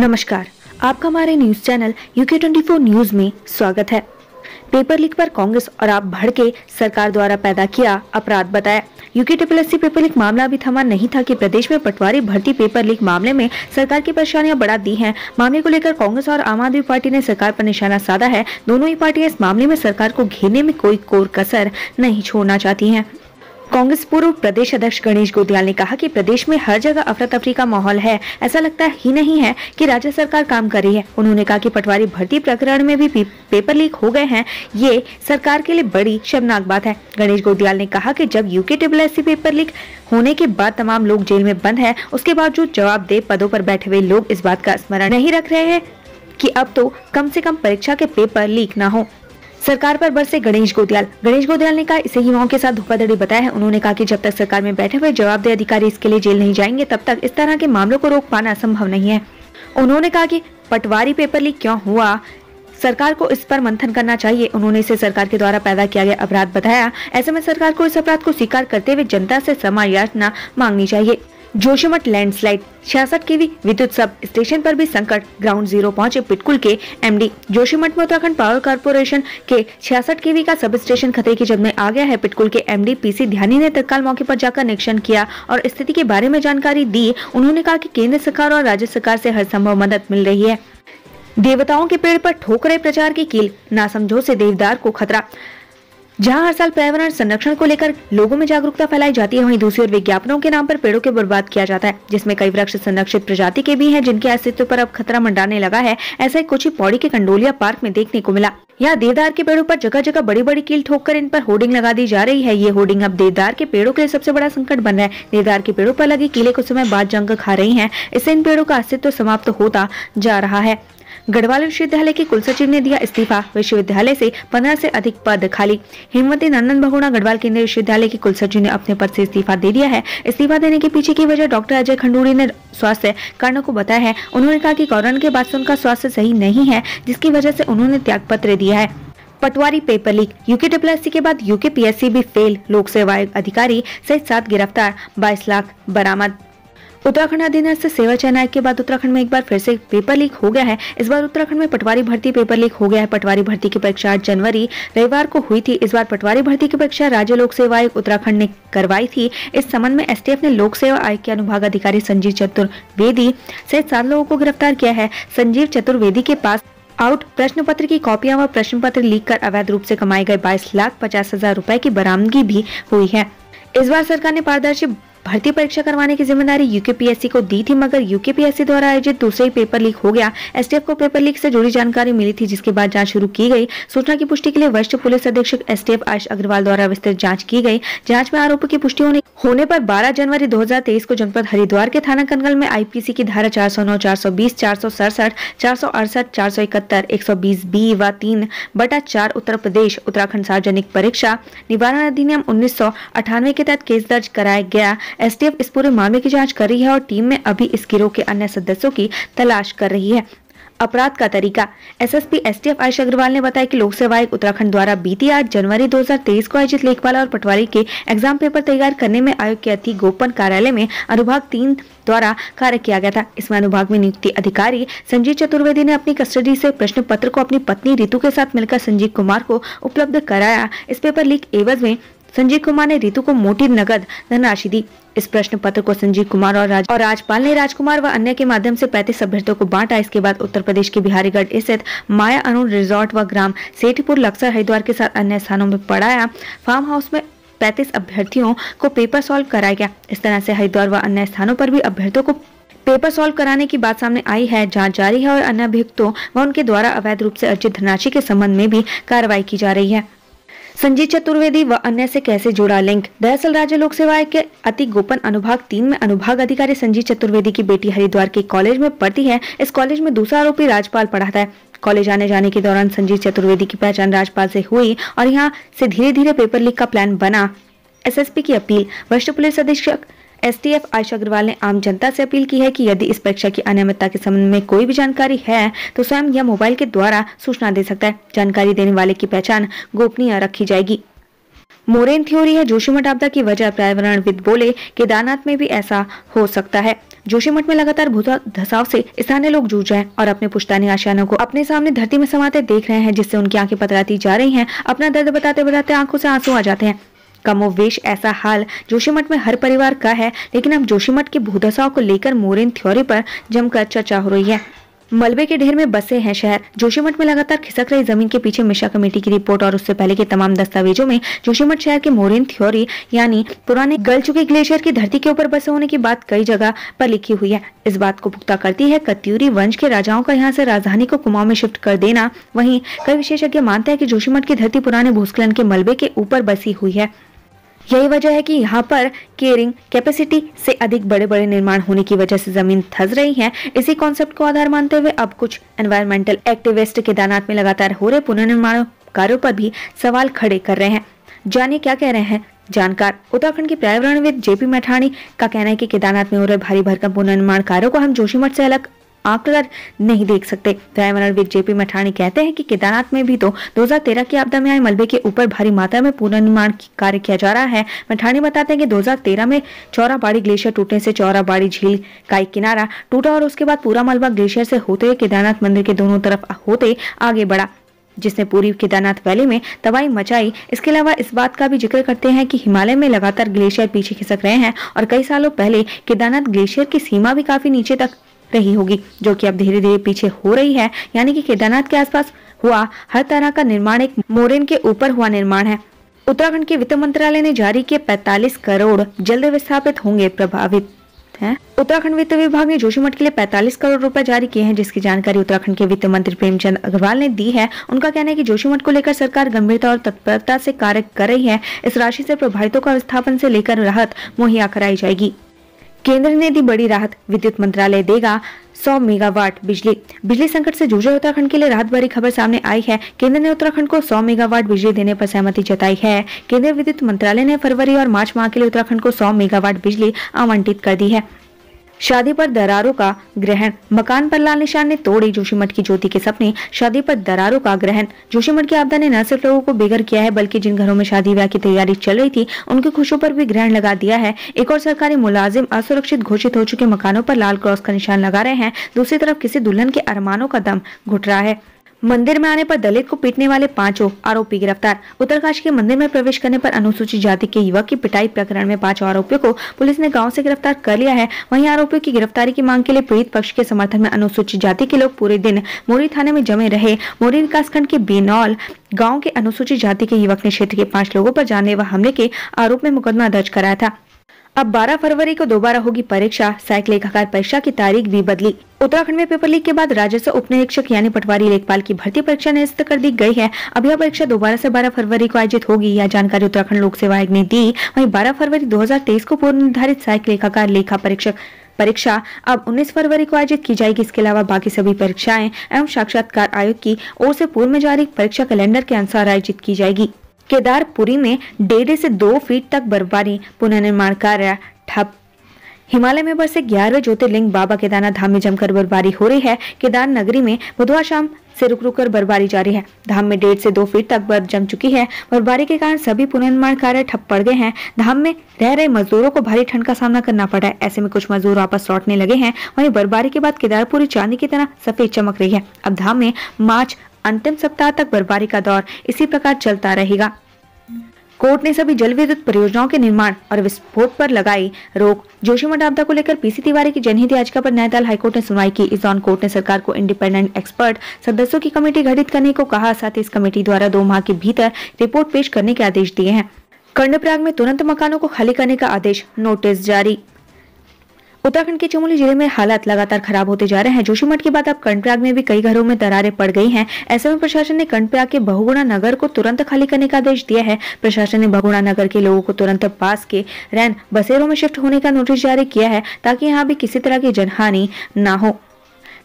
नमस्कार, आपका हमारे न्यूज चैनल UK24 न्यूज में स्वागत है। पेपर लीक पर कांग्रेस और आप भड़के, सरकार द्वारा पैदा किया अपराध बताया। UKSSC पेपर लीक मामला अभी थमा नहीं था कि प्रदेश में पटवारी भर्ती पेपर लीक मामले में सरकार की परेशानियां बढ़ा दी हैं। मामले को लेकर कांग्रेस और आम आदमी पार्टी ने सरकार पर निशाना साधा है। दोनों ही पार्टियां इस मामले में सरकार को घेरने में कोई कोर कसर नहीं छोड़ना चाहती हैं। कांग्रेस पूर्व प्रदेश अध्यक्ष गणेश गोदियाल ने कहा कि प्रदेश में हर जगह अफरा तफरी का माहौल है। ऐसा लगता ही नहीं है कि राज्य सरकार काम कर रही है। उन्होंने कहा कि पटवारी भर्ती प्रकरण में भी पेपर लीक हो गए हैं। ये सरकार के लिए बड़ी शर्मनाक बात है। गणेश गोदियाल ने कहा कि जब UKSSC पेपर लीक होने के बाद तमाम लोग जेल में बंद हैं, उसके बावजूद जवाबदेह पदों पर बैठे हुए लोग इस बात का स्मरण नहीं रख रहे हैं कि अब तो कम से कम परीक्षा के पेपर लीक न हो। सरकार पर बरसे गणेश गोदियाल ने कहा इसे युवाओं के साथ धोखाधड़ी बताया है। उन्होंने कहा कि जब तक सरकार में बैठे हुए जवाबदेह अधिकारी इसके लिए जेल नहीं जाएंगे, तब तक इस तरह के मामलों को रोक पाना संभव नहीं है। उन्होंने कहा कि पटवारी पेपर लीक क्यों हुआ, सरकार को इस पर मंथन करना चाहिए। उन्होंने इसे सरकार के द्वारा पैदा किया गया अपराध बताया। ऐसे में सरकार को इस अपराध को स्वीकार करते हुए जनता से क्षमा याचना मांगनी चाहिए। जोशीमठ लैंडस्लाइड, 66 kV विद्युत सब स्टेशन पर भी संकट, ग्राउंड जीरो पहुंचे पिटकुल के MD। जोशीमठ में उत्तराखंड पावर कॉर्पोरेशन के 66 kV का सब स्टेशन खतरे की जद में आ गया है। पिटकुल के MD PC ध्यानी ने तत्काल मौके पर जाकर निरीक्षण किया और स्थिति के बारे में जानकारी दी। उन्होंने कहा कि केंद्र सरकार और राज्य सरकार से हर संभव मदद मिल रही है। देवताओं के पेड़ पर ठोकरे प्रचार की कील, ना समझो से देवदार को खतरा। जहां हर साल पर्यावरण संरक्षण को लेकर लोगों में जागरूकता फैलाई जाती है, वहीं दूसरी ओर विज्ञापनों के नाम पर पेड़ों को बर्बाद किया जाता है, जिसमें कई वृक्ष संरक्षित प्रजाति के भी हैं जिनके अस्तित्व पर अब खतरा मंडराने लगा है। ऐसा ही कुछ ही पौड़ी के कंडोलिया पार्क में देखने को मिला। यहाँ देवदार के पेड़ों पर जगह जगह बड़ी बड़ी कील ठोककर इन पर होर्डिंग लगा दी जा रही है। ये होर्डिंग अब देवदार के पेड़ों के लिए सबसे बड़ा संकट बन रहा है। देवदार के पेड़ों पर लगी कीलें कुछ समय बाद जंग खा रही हैं। इससे इन पेड़ों का अस्तित्व समाप्त होता जा रहा है। गढ़वाल विश्वविद्यालय के कुलसचिव ने दिया इस्तीफा, विश्वविद्यालय से 15 से अधिक पद खाली। हेमवती नंदन बहुगुणा गढ़वाल केंद्रीय विश्वविद्यालय के कुलसचिव ने अपने पद से इस्तीफा दे दिया है। इस्तीफा देने के पीछे की वजह डॉक्टर अजय खंडूड़ी ने स्वास्थ्य कारणों को बताया है। उन्होंने कहा कि कोरोना के बाद से उनका स्वास्थ्य सही नहीं है, जिसकी वजह से उन्होंने त्याग पत्र दिया है। पटवारी पेपर लीक, UKSSC के बाद UKPSC भी फेल, लोक सेवा आयोग अधिकारी सहित 7 गिरफ्तार, 22 लाख बरामद। उत्तराखंड अधीनस्थ सेवा चयन आयोग के बाद उत्तराखंड में एक बार फिर से पेपर लीक हो गया है। इस बार उत्तराखंड में पटवारी भर्ती पेपर लीक हो गया है। पटवारी भर्ती की परीक्षा 8 जनवरी रविवार को हुई थी। इस बार पटवारी भर्ती की परीक्षा राज्य लोक सेवा आयोग उत्तराखंड ने करवाई थी। इस संबंध में STF ने लोक सेवा आयोग के अनुभाग अधिकारी संजीव चतुर्वेदी सहित 7 लोगों को गिरफ्तार किया है। संजीव चतुर्वेदी के पास आउट प्रश्न पत्र की कॉपियां व प्रश्न पत्र लीक कर अवैध रूप से कमाए गए 22,50,000 रुपए की बरामदगी भी हुई है। इस बार सरकार ने पारदर्शी भर्ती परीक्षा करवाने की जिम्मेदारी UKPSC को दी थी, मगर UKPSC द्वारा आयोजित दूसरे ही पेपर लीक हो गया। STF को पेपर लीक से जुड़ी जानकारी मिली थी, जिसके बाद जांच शुरू की गई। सूचना की पुष्टि के लिए वरिष्ठ पुलिस अधीक्षक STF आयुष अग्रवाल द्वारा विस्तृत जांच की गई। जांच में आरोपों की पुष्टि होने पर 12 जनवरी 2023 को जनपद हरिद्वार के थाना कनगल में IPC की धारा 409, 420, 467, 468, 471, 120B व 3/4 उत्तर प्रदेश उत्तराखंड सार्वजनिक परीक्षा निवारण अधिनियम 1998 के तहत केस दर्ज कराया गया। STF इस पूरे मामले की जांच कर रही है और टीम में अभी इस गिरोह के अन्य सदस्यों की तलाश कर रही है। अपराध का तरीका, SSP STF आयुष अग्रवाल ने बताया कि लोक सेवा आयोग उत्तराखंड द्वारा बीती 8 जनवरी 2023 को आयोजित लेखपाल और पटवारी के एग्जाम पेपर तैयार करने में आयोग के अति गोपन कार्यालय में अनुभाग 3 द्वारा कार्य किया गया था। इसमें अनुभाग में नियुक्ति अधिकारी संजीव चतुर्वेदी ने अपनी कस्टडी से प्रश्न पत्र को अपनी पत्नी रितु के साथ मिलकर संजीव कुमार को उपलब्ध कराया। इस पेपर लीक एवज में संजीव कुमार ने रितु को मोटी नगद धनराशि दी। इस प्रश्न पत्र को संजीव कुमार और राजपाल ने राजकुमार व अन्य के माध्यम से 35 अभ्यर्थियों को बांटा। इसके बाद उत्तर प्रदेश के बिहारीगढ़ स्थित माया अरुण रिजॉर्ट व ग्राम सेठीपुर लक्सर हरिद्वार के साथ अन्य स्थानों में पढ़ाया। फार्म हाउस में 35 अभ्यर्थियों को पेपर सॉल्व कराया गया। इस तरह से हरिद्वार व अन्य स्थानों पर भी अभ्यर्थियों को पेपर सॉल्व कराने की बात सामने आई है। जांच जारी है और अन्य अभियुक्तों व उनके द्वारा अवैध रूप से अर्जित धनराशि के संबंध में भी कार्रवाई की जा रही है। संजीव चतुर्वेदी व अन्य से कैसे जुड़ा लिंक, दरअसल राज्य लोक सेवा आयोग के अति गोपन अनुभाग 3 में अनुभाग अधिकारी संजीव चतुर्वेदी की बेटी हरिद्वार के कॉलेज में पढ़ती है। इस कॉलेज में दूसरा आरोपी राजपाल पढ़ाता है। कॉलेज आने जाने के दौरान संजीव चतुर्वेदी की पहचान राजपाल से हुई और यहाँ से धीरे धीरे पेपर लीक का प्लान बना। SSP की अपील, वरिष्ठ पुलिस अधीक्षक STF आयुष अग्रवाल ने आम जनता से अपील की है कि यदि इस परीक्षा की अनियमितता के संबंध में कोई भी जानकारी है तो स्वयं या मोबाइल के द्वारा सूचना दे सकता है। जानकारी देने वाले की पहचान गोपनीय रखी जाएगी। मोरेन थ्योरी है जोशीमठ आपदा की वजह, पर्यावरणविद बोले केदारनाथ में भी ऐसा हो सकता है। जोशीमठ में लगातार भूतल धसाव से स्थानीय लोग जूझ रहे हैं और अपने पुश्तैनी आशियानों को अपने सामने धरती में समाते देख रहे हैं, जिससे उनकी आंखें पतराती जा रही हैं। अपना दर्द बताते बताते आंखों से आंसू आ जाते हैं। कमोवेश ऐसा हाल जोशीमठ में हर परिवार का है, लेकिन अब जोशीमठ के भूधसाव को लेकर मोरेन थ्योरी पर जमकर चर्चा हो रही है। मलबे के ढेर में बसे हैं शहर। जोशीमठ में लगातार खिसक रही जमीन के पीछे मिश्रा कमेटी की रिपोर्ट और उससे पहले के तमाम दस्तावेजों में जोशीमठ शहर के मोरेन थ्योरी यानी पुराने गल चुके ग्लेशियर की धरती के ऊपर बसे होने की बात कई जगह पर लिखी हुई है। इस बात को पुख्ता करती है कत्यूरी वंश के राजाओं का यहाँ से राजधानी को कुमाऊं में शिफ्ट कर देना। वहीं कई विशेषज्ञ मानते हैं कि जोशीमठ की धरती पुराने भूस्खलन के मलबे के ऊपर बसी हुई है। यही वजह है कि यहाँ पर कैरिंग कैपेसिटी से अधिक बड़े बड़े निर्माण होने की वजह से जमीन धंस रही है। इसी कॉन्सेप्ट को आधार मानते हुए अब कुछ एनवायरमेंटल एक्टिविस्ट केदारनाथ में लगातार हो रहे पुनर्निर्माण कार्यों पर भी सवाल खड़े कर रहे हैं। जानिए क्या कह रहे हैं जानकार। उत्तराखंड के पर्यावरणविद जेपी मैठाणी का कहना है कि केदारनाथ में हो रहे भारी भरकम पुनर्निर्माण कार्यों को हम जोशीमठ से अलग आंककर नहीं देख सकते। पर्यावरणविद जेपी मैठाणी कहते हैं कि केदारनाथ में भी तो 2013 की आपदा में आए मलबे के ऊपर भारी मात्रा में पुनर्निर्माण कार्य किया जा रहा है। मैठाणी बताते हैं कि 2013 में चौराबाड़ी ग्लेशियर टूटने से चौराबाड़ी झील का एक किनारा टूटा और उसके बाद पूरा मलबा ग्लेशियर से होते हुए केदारनाथ मंदिर के दोनों तरफ होते आगे बढ़ा, जिसने पूरी केदारनाथ वैली में तबाही मचाई। इसके अलावा इस बात का भी जिक्र करते हैं कि हिमालय में लगातार ग्लेशियर पीछे खिसक रहे हैं और कई सालों पहले केदारनाथ ग्लेशियर की सीमा भी काफी नीचे तक रही होगी, जो कि अब धीरे धीरे पीछे हो रही है। यानी कि केदारनाथ के आसपास हुआ हर तरह का निर्माण एक मोरेन के ऊपर हुआ निर्माण है। उत्तराखंड के वित्त मंत्रालय ने जारी किए 45 करोड़ जल्द विस्थापित होंगे प्रभावित है। उत्तराखंड वित्त विभाग ने जोशीमठ के लिए 45 करोड़ रुपए जारी किए हैं, जिसकी जानकारी उत्तराखंड के वित्त मंत्री प्रेमचंद अग्रवाल ने दी है। उनका कहना है कि जोशीमठ को लेकर सरकार गंभीरता और तत्परता से कार्य कर रही है। इस राशि से प्रभावितों का विस्थापन से लेकर राहत मुहैया कराई जाएगी। केंद्र ने दी बड़ी राहत, विद्युत मंत्रालय देगा 100 मेगावाट बिजली संकट से जूझ रहे उत्तराखंड के लिए राहत भरी खबर सामने आई है। केंद्र ने उत्तराखंड को 100 मेगावाट बिजली देने पर सहमति जताई है। केंद्रीय विद्युत मंत्रालय ने फरवरी और मार्च माह के लिए उत्तराखंड को 100 मेगावाट बिजली आवंटित कर दी है। शादी पर दरारों का ग्रहण, मकान पर लाल निशान ने तोड़ी जोशीमठ की ज्योति के सपने। शादी पर दरारों का ग्रहण। जोशीमठ की आपदा ने न सिर्फ लोगों को बेघर किया है, बल्कि जिन घरों में शादी ब्याह की तैयारी चल रही थी उनकी खुशियों पर भी ग्रहण लगा दिया है। एक और सरकारी मुलाजिम असुरक्षित घोषित हो चुके मकानों पर लाल क्रॉस का निशान लगा रहे हैं। दूसरी तरफ किसी दुल्हन के अरमानों का दम घुट रहा है। मंदिर में आने पर दलित को पीटने वाले 5 आरोपी गिरफ्तार। उत्तरकाशी के मंदिर में प्रवेश करने पर अनुसूचित जाति के युवक की पिटाई प्रकरण में 5 आरोपियों को पुलिस ने गांव से गिरफ्तार कर लिया है। वहीं आरोपियों की गिरफ्तारी की मांग के लिए पीड़ित पक्ष के समर्थन में अनुसूचित जाति के लोग पूरे दिन मोरी थाने में जमे रहे। मोरी विकासखंड के बेनौल गाँव के अनुसूचित जाति के युवक ने क्षेत्र के 5 लोगों पर जानलेवा हमले के आरोप में मुकदमा दर्ज कराया था। अब 12 फरवरी को दोबारा होगी परीक्षा। सहायक लेखाकार परीक्षा की तारीख भी बदली। उत्तराखंड में पेपर लीक के बाद राजस्व उप निरीक्षक यानी पटवारी लेखपाल की भर्ती परीक्षा निरस्त कर दी गई है। अब यह परीक्षा दोबारा से 12 फरवरी को आयोजित होगी। यह जानकारी उत्तराखंड लोक सेवा आयोग ने दी। वहीं 12 फरवरी 2023 को पूर्व निर्धारित सहायक लेखाकार लेखा परीक्षक परीक्षा अब 19 फरवरी को आयोजित की जाएगी। इसके अलावा बाकी सभी परीक्षाएं एवं साक्षात्कार आयोग की ओर से पूर्व में जारी परीक्षा कैलेंडर के अनुसार आयोजित की जाएगी। केदारपुरी में 1.5 से 2 फीट तक बर्फबारी, पुनर्निर्माण कार्य ठप। हिमालय में बसे 11वें ज्योतिर्लिंग बाबा केदारनाथ धाम में जमकर बर्फबारी हो रही है। केदार नगरी में बुधवार शाम से रुक रुक कर बर्फबारी जारी है। धाम में 1.5 से 2 फीट तक बर्फ जम चुकी है। बर्फबारी के कारण सभी पुनर्निर्माण कार्य ठप पड़ गए हैं। धाम में रह रहे मजदूरों को भारी ठंड का सामना करना पड़ा है। ऐसे में कुछ मजदूर वापस लौटने लगे हैं। वहीं बर्फबारी के बाद केदारपुरी चांदी की तरह सफेद चमक रही है। अब धाम में मार्च अंतिम सप्ताह तक बर्फबारी का दौर इसी प्रकार चलता रहेगा। कोर्ट ने सभी जल विद्युत परियोजनाओं के निर्माण और विस्फोट पर लगाई रोक। जोशीमठ आपदा को लेकर पीसी तिवारी की जनहित याचिका पर नैनीताल हाईकोर्ट ने सुनवाई की। इस दौरान कोर्ट ने सरकार को इंडिपेंडेंट एक्सपर्ट सदस्यों की कमेटी गठित करने को कहा। साथ ही इस कमेटी द्वारा 2 माह के भीतर रिपोर्ट पेश करने के आदेश दिए हैं। कर्णप्रयाग में तुरंत मकानों को खाली करने का आदेश, नोटिस जारी। उत्तराखंड के चमोली जिले में हालात लगातार खराब होते जा रहे हैं। जोशीमठ के बाद अब कर्णप्रयाग में भी कई घरों में दरारें पड़ गई हैं। ऐसे में प्रशासन ने कर्णप्रयाग के बहुगुणा नगर को तुरंत खाली करने का आदेश दिया है। प्रशासन ने बहुगुणा नगर के लोगों को तुरंत पास के रैन बसेरों में शिफ्ट होने का नोटिस जारी किया है, ताकि यहाँ भी किसी तरह की जनहानि न हो।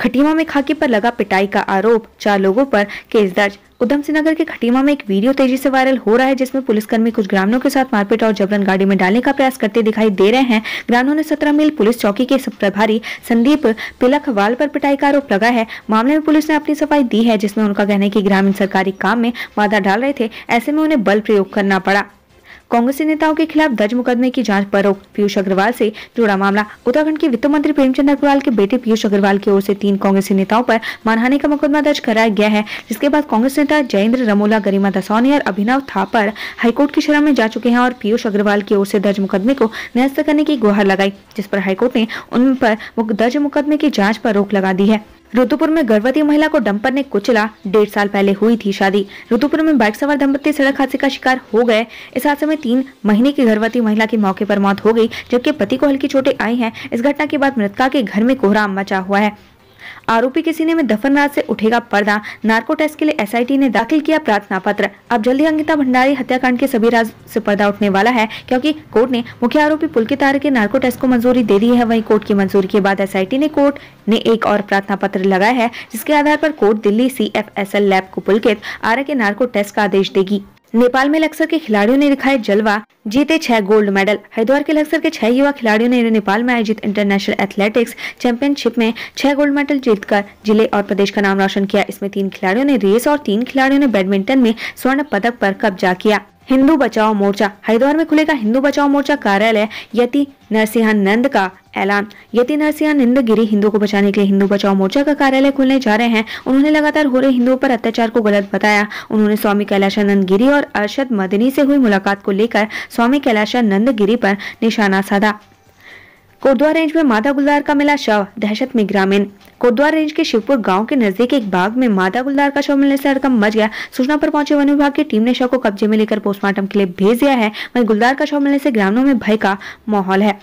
खटीमा में खाकी पर लगा पिटाई का आरोप, 4 लोगों पर केस दर्ज। उधम सिंह नगर के खटीमा में एक वीडियो तेजी से वायरल हो रहा है, जिसमें पुलिसकर्मी कुछ ग्रामीणों के साथ मारपीट और जबरन गाड़ी में डालने का प्रयास करते दिखाई दे रहे हैं। ग्रामीणों ने 17 मील पुलिस चौकी के प्रभारी संदीप पिलखवाल पर पिटाई का आरोप लगा है। मामले में पुलिस ने अपनी सफाई दी है, जिसमें उनका कहना है कि ग्रामीण सरकारी काम में बाधा डाल रहे थे, ऐसे में उन्हें बल प्रयोग करना पड़ा। कांग्रेसी नेताओं के खिलाफ दर्ज मुकदमे की जांच पर रोक। पीयूष अग्रवाल से जुड़ा मामला। उत्तराखंड के वित्त मंत्री प्रेमचंद अग्रवाल के बेटे पीयूष अग्रवाल की ओर से 3 कांग्रेसी नेताओं पर मानहानि का मुकदमा दर्ज कराया गया है, जिसके बाद कांग्रेस नेता जयेंद्र रमोला, गरिमा दसौनी और अभिनव थापर हाईकोर्ट की शरण में जा चुके हैं और पीयूष अग्रवाल की ओर से दर्ज मुकदमे को निरस्त करने की गुहार लगाई, जिस पर हाईकोर्ट ने उन पर दर्ज मुकदमे की जाँच पर रोक लगा दी है। रुद्रपुर में गर्भवती महिला को डंपर ने कुचला। 1.5 साल पहले हुई थी शादी। रुद्रपुर में बाइक सवार दंपत्ति सड़क हादसे का शिकार हो गए। इस हादसे में 3 महीने की गर्भवती महिला की मौके पर मौत हो गई, जबकि पति को हल्की चोटें आई हैं। इस घटना के बाद मृतका के घर में कोहराम मचा हुआ है। आरोपी के सीने में दफन रात से उठेगा पर्दा। नार्को टेस्ट के लिए एसआईटी ने दाखिल किया प्रार्थना पत्र। अब जल्दी अंकिता भंडारी हत्याकांड के सभी राज से पर्दा उठने वाला है, क्योंकि कोर्ट ने मुख्य आरोपी पुलकित आर्य के नार्को टेस्ट को मंजूरी दे दी है। वहीं कोर्ट की मंजूरी के बाद एसआईटी ने कोर्ट ने एक और प्रार्थना पत्र लगाया है, जिसके आधार पर कोर्ट दिल्ली CFSL लैब को पुलकित आर्य के नार्को टेस्ट का आदेश देगी। नेपाल में लक्सर के खिलाड़ियों ने दिखाए जलवा, जीते 6 गोल्ड मेडल। हरिद्वार के लक्सर के 6 युवा खिलाड़ियों ने नेपाल में आयोजित इंटरनेशनल एथलेटिक्स चैंपियनशिप में 6 गोल्ड मेडल जीतकर जिले और प्रदेश का नाम रोशन किया। इसमें 3 खिलाड़ियों ने रेस और 3 खिलाड़ियों ने बैडमिंटन में स्वर्ण पदक पर कब्जा किया। हिंदू बचाओ मोर्चा। हरिद्वार में खुलेगा हिंदू बचाओ मोर्चा कार्यालय। यति नरसिंहानंद का ऐलान। यति नरसिंहानंद गिरी हिंदुओं को बचाने के लिए हिंदू बचाओ मोर्चा का कार्यालय खुलने जा रहे हैं। उन्होंने लगातार हो रहे हिंदुओं पर अत्याचार को गलत बताया। उन्होंने स्वामी कैलाशानंद गिरी और अरशद मदनी से हुई मुलाकात को लेकर स्वामी कैलाशानंद गिरी पर निशाना साधा। कोटद्वार रेंज में मादा गुलदार का मिला शव, दहशत में ग्रामीण। कोटद्वार रेंज के शिवपुर गांव के नजदीक एक बाग में मादा गुलदार का शव मिलने से हड़कंप मच गया। सूचना पर पहुंचे वन विभाग की टीम ने शव को कब्जे में लेकर पोस्टमार्टम के लिए भेज दिया है। वहीं गुलदार का शव मिलने से ग्रामीणों में भय का माहौल है।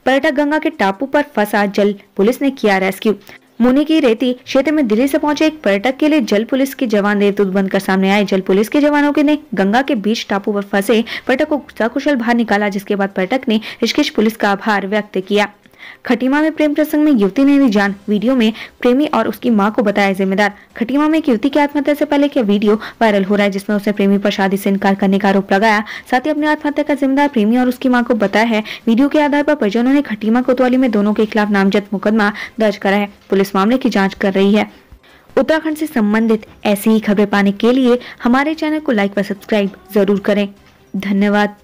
पर्यटक गंगा के टापू पर फंसा, जल पुलिस ने किया रेस्क्यू। मुनि की रेती क्षेत्र में दिल्ली से पहुंचे एक पर्यटक के लिए जल पुलिस के जवान देवदूत बनकर सामने आए। जल पुलिस के जवानों के ने गंगा के बीच टापू पर फंसे पर्यटक को सकुशल बाहर निकाला, जिसके बाद पर्यटक ने ऋषिकेश पुलिस का आभार व्यक्त किया। खटीमा में प्रेम प्रसंग में युवती ने दी जान। वीडियो में प्रेमी और उसकी मां को बताया जिम्मेदार। खटीमा में एक युवती की आत्महत्या से पहले का वीडियो वायरल हो रहा है, जिसमें उसने प्रेमी पर शादी से इनकार करने का आरोप लगाया। साथ ही अपनी आत्महत्या का जिम्मेदार प्रेमी और उसकी मां को बताया है। वीडियो के आधार पर परिजनों ने खटीमा कोतवाली में दोनों के खिलाफ नामजद मुकदमा दर्ज करा है। पुलिस मामले की जाँच कर रही है। उत्तराखंड से संबंधित ऐसी ही खबरें पाने के लिए हमारे चैनल को लाइक व सब्सक्राइब जरूर करें। धन्यवाद।